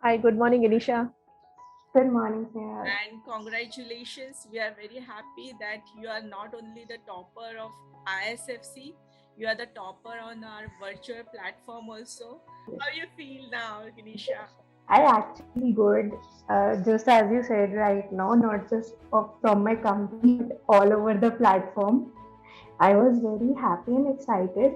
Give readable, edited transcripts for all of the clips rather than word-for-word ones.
Hi, good morning, Anisha. Good morning, Sneha. And congratulations. We are very happy that you are not only the topper of ISFC, you are the topper on our virtual platform also. How you feel now, Ganesha? I actually good, just as you said right now, not just from my company, but all over the platform. I was very happy and excited.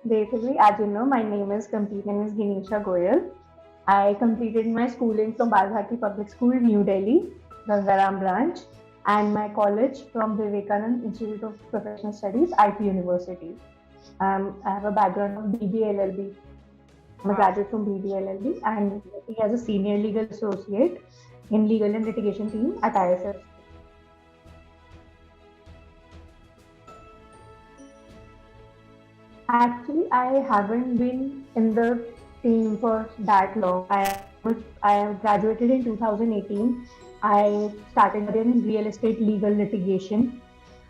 Basically, as you know, my name is complete name is Ganesha Goyal. I completed my schooling from Balbharti Public School, New Delhi, Gangaram branch, and my college from Vivekanand Institute of Professional Studies, IP University. I have a background of BBLLB. I'm a Wow. graduate from BBLLB and working as a senior legal associate in legal and litigation team at ISF. Actually, I haven't been in the team for that long. I graduated in 2018. I started my career in real estate legal litigation.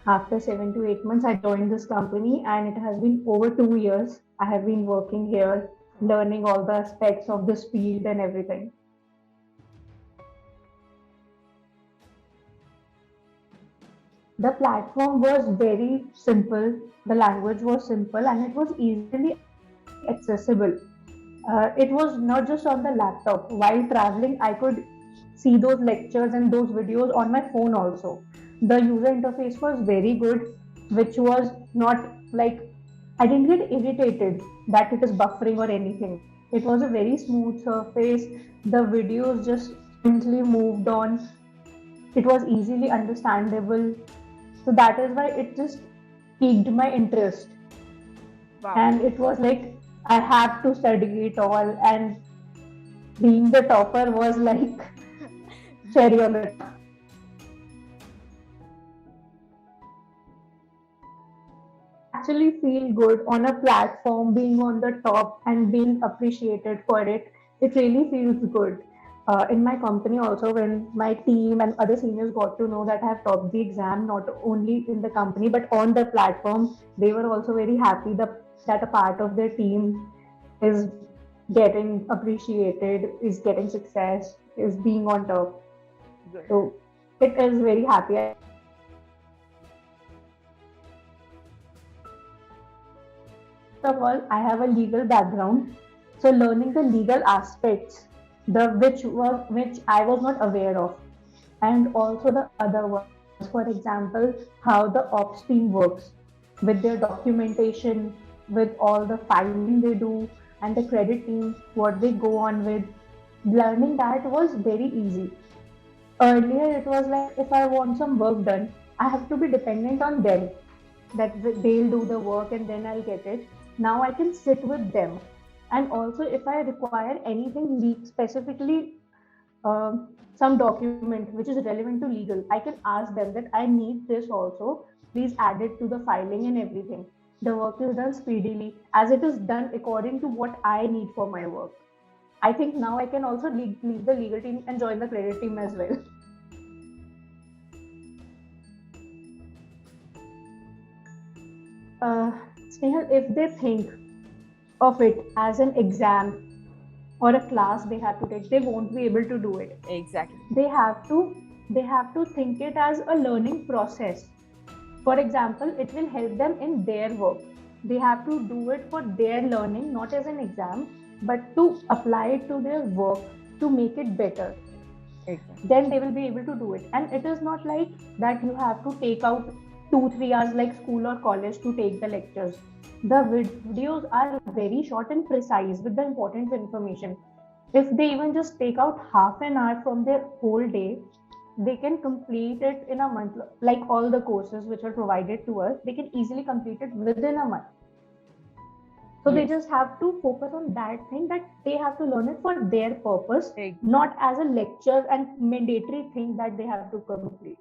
After 7 to 8 months, I joined this company, and it has been over 2 years. I have been working here, learning all the aspects of this field and everything. The platform was very simple, the language was simple, and it was easily accessible. It was not just on the laptop. While traveling, I could see those lectures and those videos on my phone also. The user interface was very good, which was not like I didn't get irritated that it is buffering or anything. It was a very smooth surface. The videos just instantly moved on. It was easily understandable. So that is why it just piqued my interest. Wow. And it was like I had to study it all, and being the topper was like cherry on the top. I actually feel good on a platform being on the top and being appreciated for it. It really feels good. In my company also, when my team and other seniors got to know that I have topped the exam, not only in the company but on the platform, they were also very happy that a part of their team is getting appreciated, is getting success, is being on top. Good. So it is very happy. First of all, I have a legal background, so learning the legal aspects, the which I was not aware of, and also the other ones. For example, how the ops team works with their documentation, with all the filing they do, and the credit team, what they go on with. Learning that was very easy. Earlier, it was like if I want some work done, I have to be dependent on them that they'll do the work and then I'll get it. Now I can sit with them. And also, if I require anything specifically, some document which is relevant to legal, I can ask them that I need this also. Please add it to the filing and everything. The work is done speedily as it is done according to what I need for my work. I think now I can also leave the legal team and join the credit team as well. Uh, Snehal, if they think of it as an exam or a class they have to take, they won't be able to do it. Exactly. They have to think it as a learning process. For example, it will help them in their work. They have to do it for their learning, not as an exam, but to apply it to their work to make it better. Exactly. Then they will be able to do it. And it is not like that you have to take out 2 3 hours like school or college to take the lectures. The videos are very short and precise with the important information. If they even just take out half an hour from their whole day, they can complete it in a month. Like all the courses which are provided to us, they can easily complete it within a month. So they Yes. just have to focus on that thing, that they have to learn it for their purpose, Ex- not as a lecture and mandatory thing that they have to complete.